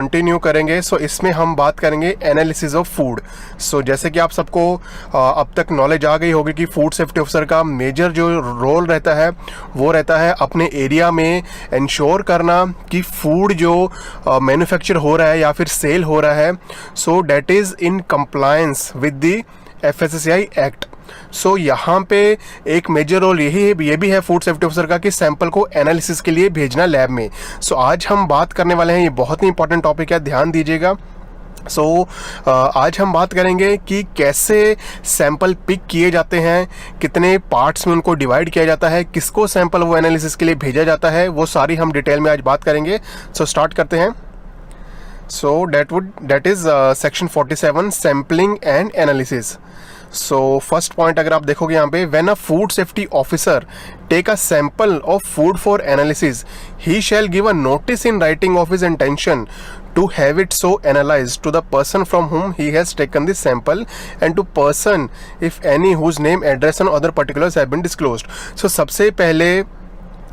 Continue करेंगे। सो इसमें हम बात करेंगे एनालिसिस ऑफ फूड। सो जैसे कि आप सबको अब तक नॉलेज आ गई होगी कि फूड सेफ्टी ऑफिसर का मेजर जो रोल रहता है वो रहता है अपने एरिया में इंश्योर करना कि फूड जो मैन्युफैक्चर हो रहा है या फिर सेल हो रहा है so that is in compliance with the FSSAI act. So यहाँ पे एक मेजर रोल ये भी है फूड सेफ्टी ऑफिसर का कि सैंपल को एनालिसिस के लिए भेजना लैब में। सो आज हम बात करने वाले हैं, ये बहुत ही इंपॉर्टेंट टॉपिक है, ध्यान दीजिएगा। आज हम बात करेंगे कि कैसे सैंपल पिक किए जाते हैं, कितने पार्ट्स में उनको डिवाइड किया जाता है, किसको सैंपल वो एनालिसिस के लिए भेजा जाता है, वो सारी हम डिटेल में आज बात करेंगे। स्टार्ट करते हैं। that is section 47 sampling and analysis. First point अगर आप देखोगे यहाँ पे, when a food safety officer take a sample of food for analysis he shall give a notice in writing of his intention to have it so analyzed to the person from whom he has taken the sample and to person if any whose name, address and other particulars have been disclosed। सबसे पहले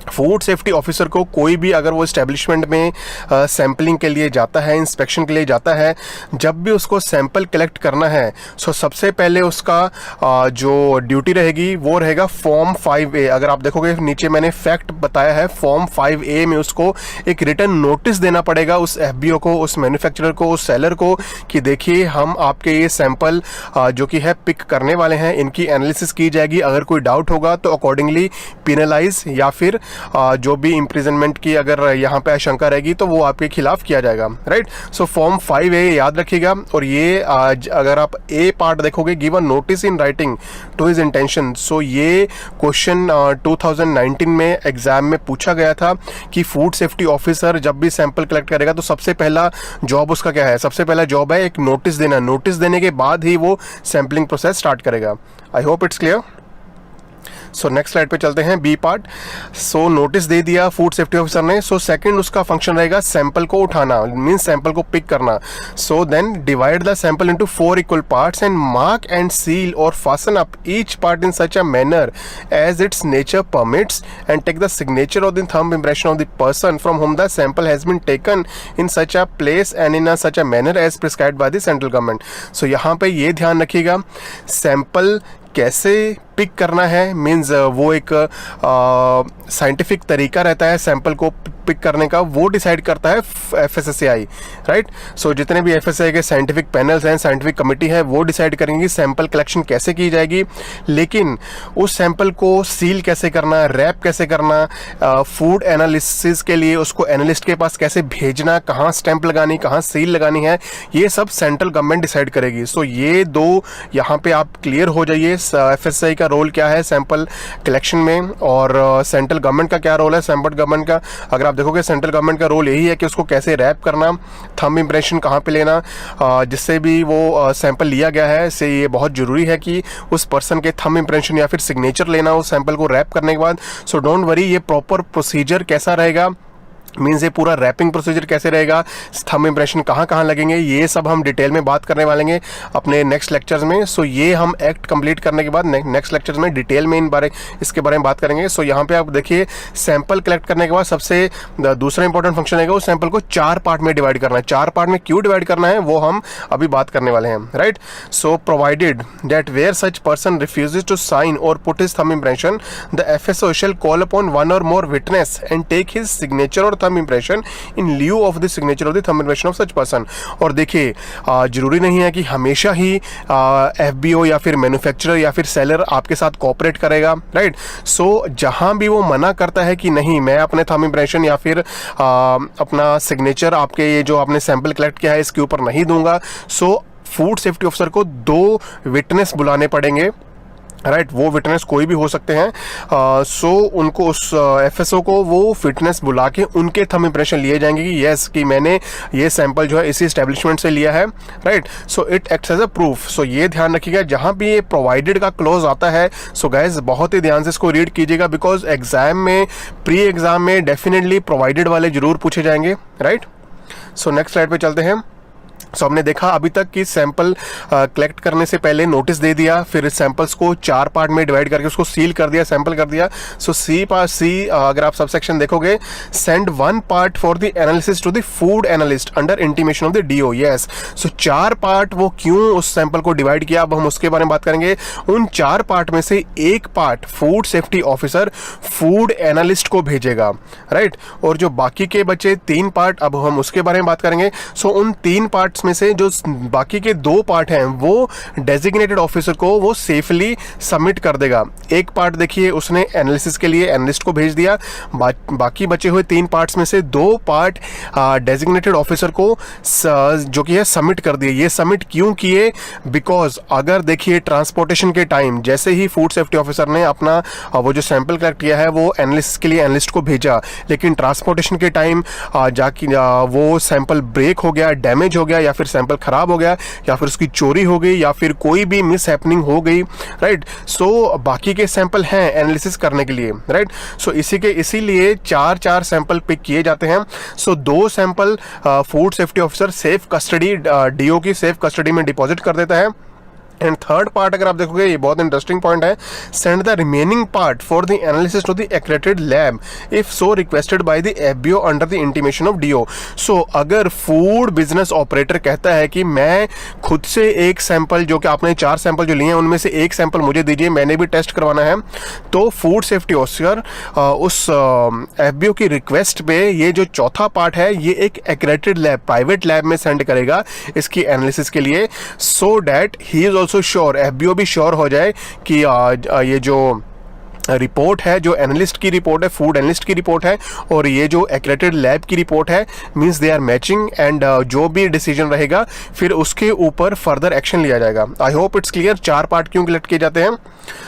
food safety officer को कोई भी अगर वो establishment में sampling के लिए जाता है, इंस्पेक्शन के लिए जाता है, जब भी उसको सैंपल कलेक्ट करना है सबसे पहले उसका जो ड्यूटी रहेगी वो रहेगा फॉर्म 5A। अगर आप देखोगे नीचे मैंने फैक्ट बताया है, फॉर्म 5A में उसको एक रिटर्न नोटिस देना पड़ेगा उस FBO को, उस मैन्युफैक्चरर को, उस सेलर को कि देखिए हम आपके ये सैंपल जो कि है पिक करने वाले हैं, इनकी एनालिसिस की जाएगी, अगर कोई डाउट होगा तो अकॉर्डिंगली पिनलाइज या फिर जो भी इम्प्रिजनमेंट की अगर यहाँ पे आशंका रहेगी तो वो आपके खिलाफ किया जाएगा, राइट। फॉर्म 5A याद रखिएगा। और ये आज अगर आप ए पार्ट देखोगे, give a notice in writing to his intention, ये क्वेश्चन 2019 में एग्जाम में पूछा गया था कि फूड सेफ्टी ऑफिसर जब भी सैंपल कलेक्ट करेगा तो सबसे पहला जॉब उसका क्या है, सबसे पहला जॉब है एक नोटिस देना, नोटिस देने के बाद ही वो सैंपलिंग प्रोसेस स्टार्ट करेगा। I hope it's clear. Next slide पे चलते हैं, बी पार्ट। नोटिस दे दिया फूड सेफ्टी ऑफिसर ने। सेकंड उसका फंक्शन रहेगा सैंपल को उठाना, मींस सैंपल को पिक करना। Then divide the sample into 4 equal parts and mark and seal or fasten up each part in such a manner as its nature permits and take the signature of the thumb impression of the person from home the sample has been taken in such a place and in such a manner as prescribed by the central government. यहाँ पे ये ध्यान रखिएगा, sample कैसे pick करना है, means वो एक साइंटिफिक तरीका रहता है सैंपल को पिक करने का, वो डिसाइड करता है FSSAI, राइट। जितने भी FSSAI के साइंटिफिक पैनल्स हैं, साइंटिफिक कमेटी है, वो डिसाइड करेंगे सैंपल कलेक्शन कैसे की जाएगी। लेकिन उस सैंपल को सील कैसे करना, रैप कैसे करना, फूड एनालिसिस के लिए उसको एनालिस्ट के पास कैसे भेजना, कहाँ स्टैंप लगानी, कहाँ सील लगानी है, ये सब सेंट्रल गवर्नमेंट डिसाइड करेगी। ये दो यहाँ पे आप क्लियर हो जाइए, FSSAI का रोल क्या है सैंपल कलेक्शन में और सेंट्रल गवर्नमेंट का क्या रोल है, सैंपल गवर्नमेंट का। अगर आप देखोगे सेंट्रल गवर्नमेंट का रोल यही है कि उसको कैसे रैप करना, थंब इंप्रेशन कहाँ पे लेना, जिससे भी वो सैंपल लिया गया है से ये बहुत ज़रूरी है कि उस पर्सन के थंब इंप्रेशन या फिर सिग्नेचर लेना उस सैंपल को रैप करने के बाद। डोंट वरी, ये प्रॉपर प्रोसीजर कैसा रहेगा, मीन्स ये पूरा रैपिंग प्रोसीजर कैसे रहेगा, थंब इंप्रेशन कहाँ कहाँ लगेंगे, ये सब हम डिटेल में बात करने वाले हैं अपने नेक्स्ट लेक्चर्स में। ये हम एक्ट कंप्लीट करने के बाद नेक्स्ट लेक्चर्स में डिटेल में इसके बारे में बात करेंगे। यहाँ पे आप देखिए, सैंपल कलेक्ट करने के बाद सबसे दूसरा इंपॉर्टेंट फंक्शन है उस सैंपल को 4 पार्ट में डिवाइड करना है। 4 पार्ट में क्यों डिवाइड करना है वो हम अभी बात करने वाले हैं, right. Provided that where such person refuses to sign or put his thumb impression, the FSO shall call upon 1 or more witness and take his signature or thumb impression in lieu of the signature of the thumb impression of such person. और देखिए, जरूरी नहीं है कि हमेशा ही FBO या फिर manufacturer या फिर सेलर आपके साथ कोऑपरेट करेगा, राइट। जहां भी वो मना करता है कि नहीं, मैं अपने थंब इंप्रेशन या फिर अपना सिग्नेचर आपके ये जो आपने सैंपल कलेक्ट किया है इसके ऊपर नहीं दूंगा, फूड सेफ्टी ऑफिसर को 2 विटनेस बुलाने पड़ेंगे, राइट। वो विटनेस कोई भी हो सकते हैं। उनको उस FSO को वो फिटनेस बुला के उनके थंब इंप्रेशन लिए जाएंगे कि यस कि मैंने ये सैंपल जो है इसी एस्टेब्लिशमेंट से लिया है, right. It acts as a proof. ये ध्यान रखिएगा, जहाँ भी ये प्रोवाइडेड का क्लोज आता है, गाइज बहुत ही ध्यान से इसको रीड कीजिएगा, बिकॉज एग्जाम में, प्री एग्जाम में डेफिनेटली प्रोवाइडेड वाले जरूर पूछे जाएंगे, राइट। नेक्स्ट स्लाइड पे चलते हैं। सो हमने देखा अभी तक कि सैंपल कलेक्ट करने से पहले नोटिस दे दिया, फिर सैंपल्स को 4 पार्ट में डिवाइड करके उसको सील कर दिया, सैंपल कर दिया। सो सी अगर आप सब सेक्शन देखोगे, send 1 part for the analysis to the food analyst under intimation of the DO. Yes, so 4 part वो क्यों उस सैंपल को डिवाइड किया, अब हम उसके बारे में बात करेंगे। उन 4 पार्ट में से एक part food safety officer food analyst को भेजेगा, राइट। और जो बाकी के बचे 3 पार्ट, अब हम उसके बारे में बात करेंगे। सो उन 3 पार्ट्स में से जो बाकी के 2 पार्ट हैं वो डेजिग्नेटेड ऑफिसर को वो सेफली सबमिट कर देगा। एक पार्ट देखिए उसने एनालिसिस के लिए एनालिस्ट को भेज दिया, बाकी बचे हुए 3 पार्ट्स में से 2 पार्ट डेजिग्नेटेड ऑफिसर को जो कि है सबमिट कर दिए। ये सबमिट क्यों किए, बिकॉज अगर देखिए ट्रांसपोर्टेशन के टाइम जैसे ही फूड सेफ्टी ऑफिसर ने अपना वो जो सैंपल कलेक्ट किया है वो एनालिसिस के लिए एनालिस्ट को भेजा, लेकिन ट्रांसपोर्टेशन के टाइम जाके वो सैंपल ब्रेक हो गया, डैमेज हो गया, या फिर सैंपल खराब हो गया, या फिर उसकी चोरी हो गई, या फिर कोई भी मिस हैपनिंग हो गई, राइट। सो बाकी के सैंपल हैं एनालिसिस करने के लिए, राइट। सो इसीलिए 4 सैंपल पिक किए जाते हैं। So 2 sample food safety officer safe custody, DO की सेफ कस्टडी में डिपॉजिट कर देता है। एंड थर्ड पार्ट अगर आप देखोगे, ये बहुत इंटरेस्टिंग पॉइंट है, send the remaining part for the analysis to the accredited lab if so requested by the FBO under the intimation of DO. So अगर फूड बिजनेस ऑपरेटर कहता है कि मैं खुद से एक सैंपल, जो कि आपने 4 सैंपल जो लिए हैं उनमें से एक सैंपल मुझे दीजिए, मैंने भी टेस्ट करवाना है, तो फूड सेफ्टी ऑफिसर उस एफबीओ की रिक्वेस्ट पे ये जो चौथा पार्ट है ये एक एक्रेडिटेड लैब, प्राइवेट लैब में सेंड करेगा इसकी एनालिसिस के लिए, so that he is also sure, FBO भी श्योर हो जाए कि ये जो रिपोर्ट है, जो एनालिस्ट की रिपोर्ट है, फूड एनालिस्ट की रिपोर्ट है, और ये जो एक्रेडिटेड लैब की रिपोर्ट है, means they are matching, and जो भी डिसीजन रहेगा फिर उसके ऊपर फर्दर एक्शन लिया जाएगा। आई होप इट्स क्लियर 4 पार्ट क्यों कलेक्ट किए जाते हैं।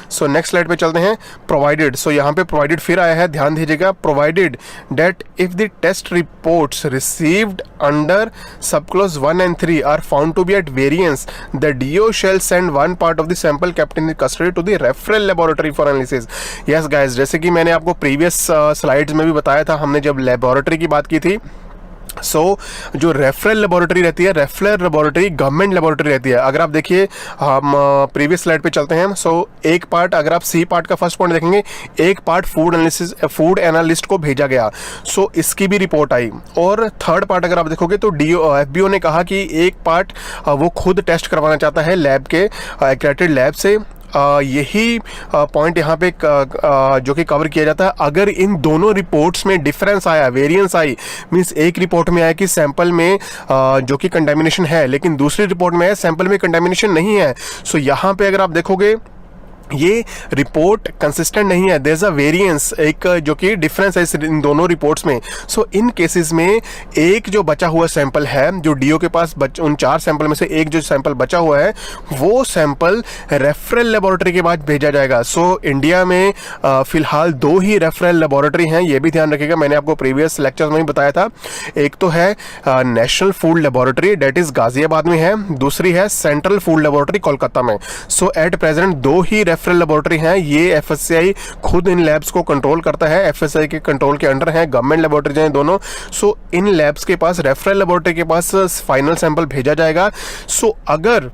सो नेक्स्ट स्लाइड पे चलते हैं। प्रोवाइडेड, सो यहाँ पे प्रोवाइडेड फिर आया है, ध्यान दीजिएगा। Provided that if the test reports received under sub clause 1 and 3 are found to be at variance, the DO shall send 1 part of the sample kept in custody to the referral laboratory for analysis. Yes guys, जैसे कि मैंने आपको previous slides में भी बताया था, हमने जब लेबोरेटरी की बात की थी, जो रेफरल लेबोरेटरी रहती है, रेफरल लेबोरेटरी गवर्नमेंट लेबोरेटरी रहती है। अगर आप देखिए, हम प्रीवियस स्लाइड पे चलते हैं। एक पार्ट, अगर आप सी पार्ट का फर्स्ट पॉइंट देखेंगे, एक पार्ट फूड एनालिस्ट को भेजा गया, इसकी भी रिपोर्ट आई। और थर्ड पार्ट अगर आप देखोगे तो एफबीओ ने कहा कि एक पार्ट वो खुद टेस्ट करवाना चाहता है लैब के, एक्रेडिटेड लैब से। यही पॉइंट यहाँ पे जो कि कवर किया जाता है। अगर इन दोनों रिपोर्ट्स में डिफरेंस आया, वेरिएंस आई, मींस एक रिपोर्ट में आया कि सैंपल में जो कि कंटामिनेशन है, लेकिन दूसरी रिपोर्ट में है सैंपल में कंटामिनेशन नहीं है, सो यहाँ पे अगर आप देखोगे ये रिपोर्ट कंसिस्टेंट नहीं है, देयर इज अ वेरिएंस, एक जो कि डिफरेंस है इन दोनों रिपोर्ट्स में। सो इन केसेस में एक जो बचा हुआ सैंपल है, जो डीओ के पास उन 4 सैंपल में से एक जो सैंपल बचा हुआ है, वो सैंपल रेफरल लेबोरेटरी के बाद भेजा जाएगा। सो इंडिया में फिलहाल 2 ही रेफरल लेबोरेटरी हैं, ये भी ध्यान रखिएगा, मैंने आपको प्रीवियस लेक्चर में ही बताया था। एक तो है national food laboratory, that is Ghaziabad में है, दूसरी है सेंट्रल फूड लेबोरेटरी कोलकाता में। सो एट प्रेजेंट 2 ही रेफरल लेबोरेटरी हैं। ये एफएससीआई खुद इन लैब्स को कंट्रोल करता है, एफएससीआई के कंट्रोल के अंडर हैं, गवर्नमेंट लेबोरेटरीज हैं दोनों। सो इन लैब्स के पास, रेफरल लेबोरेटरी के पास फाइनल सैंपल भेजा जाएगा। सो अगर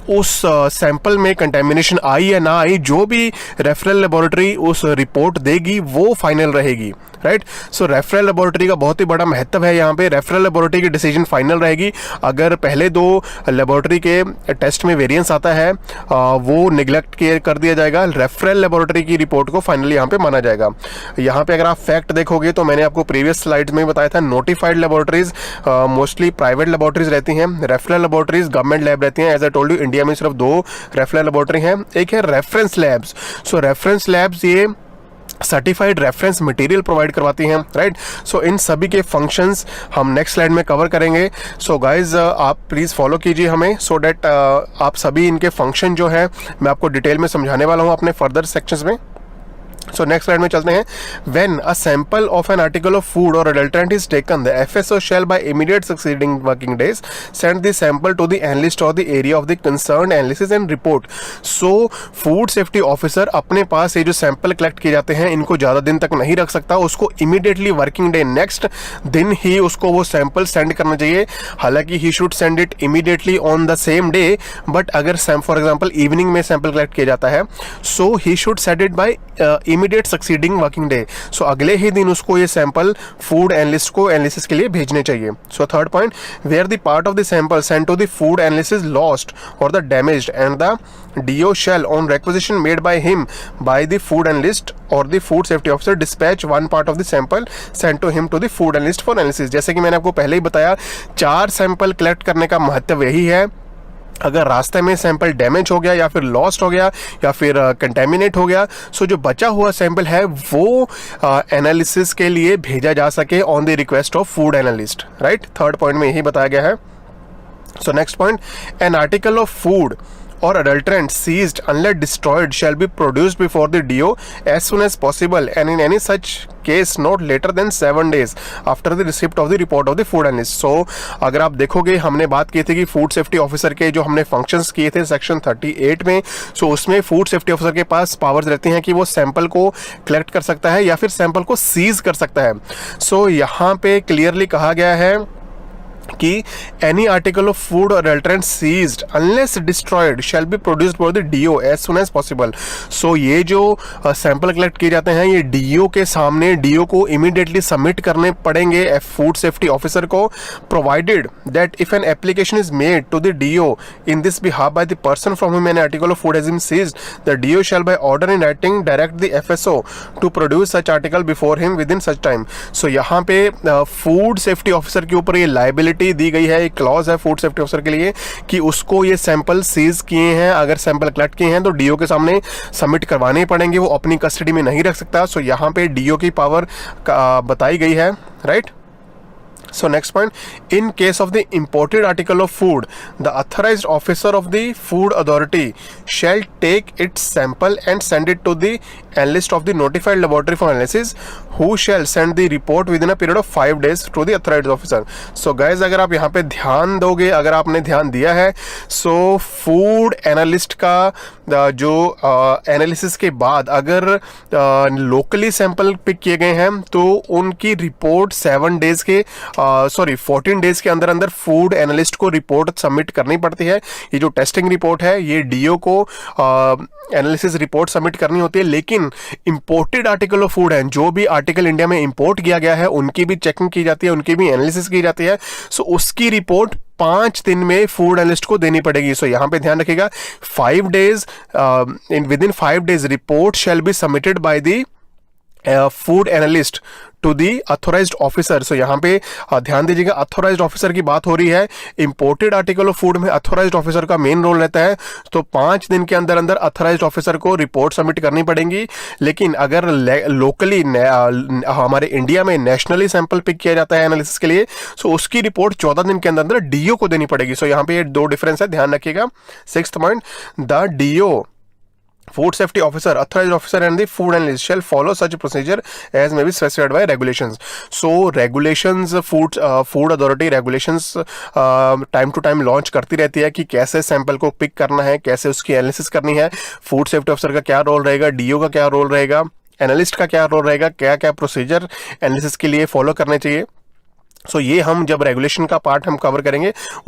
उस सैंपल में कंटेमिनेशन आई या ना आई, जो भी रेफरल लेबोरेटरी उस रिपोर्ट देगी वो फाइनल रहेगी, राइट। सो रेफरल लेबोरेटरी का बहुत ही बड़ा महत्व है यहाँ पे। रेफरल लेबोरेटरी की डिसीजन फाइनल रहेगी। अगर पहले 2 लेबोरेटरी के टेस्ट में वेरिएंस आता है, वो निगलेक्ट कर दिया जाएगा, रेफरल लेबोरेटरी की रिपोर्ट को फाइनली यहाँ पे माना जाएगा। यहाँ पे अगर आप फैक्ट देखोगे तो मैंने आपको प्रीवियस स्लाइड्स में बताया था, notified laboratories mostly private laboratories रहती हैं, रेफरल लेबोरेटरीज गवर्नमेंट लैब रहती हैं। As I told you, India में सिर्फ 2 रेफरल लेबोरेटरी हैं, एक है reference labs. So reference labs ये सर्टिफाइड रेफरेंस मटेरियल प्रोवाइड करवाती हैं, राइट। सो इन सभी के फंक्शंस हम नेक्स्ट स्लाइड में कवर करेंगे। सो गाइज, आप प्लीज़ फॉलो कीजिए हमें, सो डैट आप सभी इनके फंक्शन जो है मैं आपको डिटेल में समझाने वाला हूँ अपने फर्दर सेक्शंस में। सो नेक्स्ट स्लाइड में चलते हैं. When a sample of an article of food or adulterant is taken, the FSO shall by immediate succeeding working days send the sample to the analyst or the area of the concerned analysis and report. So food safety officer अपने पास ये जो sample collect किए जाते हैं इनको ज़्यादा दिन तक नहीं रख सकता, उसको इमीडिएटली वर्किंग डे नेक्स्ट दिन ही उसको वो सैंपल सेंड करना चाहिए. हालांकि he should send it immediately on the same day, but अगर फॉर एग्जाम्पल इवनिंग में सैंपल कलेक्ट किया जाता है, so he should send it by immediate succeeding working day. So अगले ही दिन उसको ये सैंपल फूड एनालिस्ट को एनालिसिस के लिए भेजने चाहिए. So third point, where the part of the sample sent to the food analysis lost or the damaged and the DO shall on requisition made by him by the food analyst or the food safety officer dispatch one part of the sample sent to him to the food analyst for analysis. जैसे कि मैंने आपको पहले ही बताया, 4 sample collect करने का महत्व यही है. अगर रास्ते में सैंपल डैमेज हो गया या फिर लॉस्ट हो गया या फिर कंटेमिनेट हो गया, सो जो बचा हुआ सैंपल है वो एनालिसिस के लिए भेजा जा सके on the request of food analyst. Right, third point में यही बताया गया है. So next point, N article of food or adulterant seized unless destroyed shall be produced before the DO as soon as possible and in any such case not later than 7 days after the receipt of the report of the food analyst. So अगर आप देखोगे, हमने बात की थी कि food safety officer के जो हमने फंक्शंस किए थे सेक्शन 38 में, सो उसमें फूड सेफ्टी ऑफिसर के पास पावर्स रहती हैं कि वो सैंपल को कलेक्ट कर सकता है या फिर सैंपल को सीज कर सकता है. सो यहाँ पे क्लियरली कहा गया है कि any article of food or adulterant seized unless destroyed shall be produced for the DO as soon as possible. So ये जो सैंपल कलेक्ट किए जाते हैं ये DO के सामने, DO को इमीडिएटली सबमिट करने पड़ेंगे फूड सेफ्टी ऑफिसर को, provided that if an application is made to the DO in this behalf by the person from whom an article of food has been seized, the DO shall by order in writing direct the FSO to produce such article before him within such time. So यहाँ पे food safety officer के ऊपर ये liability दी गई है, एक clause है food safety officer के लिए कि उसको ये सैंपल सीज किए हैं, अगर सैंपल कलेक्ट किए हैं तो DO के सामने सबमिट करवाने पड़ेंगे, वो अपनी कस्टडी में नहीं रख सकता. सो यहाँ पे DO की पावर बताई गई है. Right. So next point, in case of the imported article of food, the authorized officer of the food authority shall take its sample and send it to the analyst of the notified laboratory for analysis, who shall send the report within a period of 5 days to the authorized officer. So guys, अगर आप यहाँ पे ध्यान दोगे, अगर आपने ध्यान दिया है, so फूड एनालिस्ट का जो एनालिसिस के बाद अगर लोकली सैंपल पिक किए गए हैं तो उनकी रिपोर्ट 7 डेज के 14 डेज के अंदर अंदर फूड एनालिस्ट को रिपोर्ट सबमिट करनी पड़ती है. ये जो टेस्टिंग रिपोर्ट है ये DO को एनालिसिस रिपोर्ट सबमिट करनी होती है. लेकिन इंपोर्टेड आर्टिकल ऑफ फूड है, जो भी आर्टिकल इंडिया में इंपोर्ट किया गया है उनकी भी चेकिंग की जाती है, उनकी भी एनालिसिस की जाती है. सो उसकी रिपोर्ट 5 दिन में फूड एनालिस्ट को देनी पड़ेगी. सो यहाँ पे ध्यान रखिएगा, 5 days within 5 days report shall be submitted by the food analyst to the authorised officer. So यहाँ पे ध्यान दीजिएगा, अथोराइज्ड ऑफिसर की बात हो रही है. इंपोर्टेड आर्टिकल ऑफ फूड में अथोराइज्ड ऑफिसर का मेन रोल रहता है. तो 5 दिन के अंदर अंदर अथोराइज्ड ऑफिसर को रिपोर्ट सबमिट करनी पड़ेगी. लेकिन अगर लोकली हमारे इंडिया में नेशनली सैंपल पिक किया जाता है एनालिसिस के लिए, सो उसकी रिपोर्ट 14 दिन के अंदर अंदर DO को देनी पड़ेगी. सो यहाँ पे ये 2 डिफरेंस है, ध्यान रखिएगा. 6th point, the DO food safety officer, authorized officer and the food analyst shall follow such a procedure as may be specified by regulations. So regulations, food authority regulations time to time launch करती रहती है कि कैसे sample को pick करना है, कैसे उसकी एनालिसिस करनी है, फूड सेफ्टी ऑफिसर का क्या रोल रहेगा, DO का क्या रोल रहेगा, एनालिस्ट का क्या रोल रहेगा, क्या क्या प्रोसीजर एनालिसिस के लिए फॉलो करने चाहिए. सो ये हम जब रेगुलेशन का पार्ट हम कवर करेंगे उस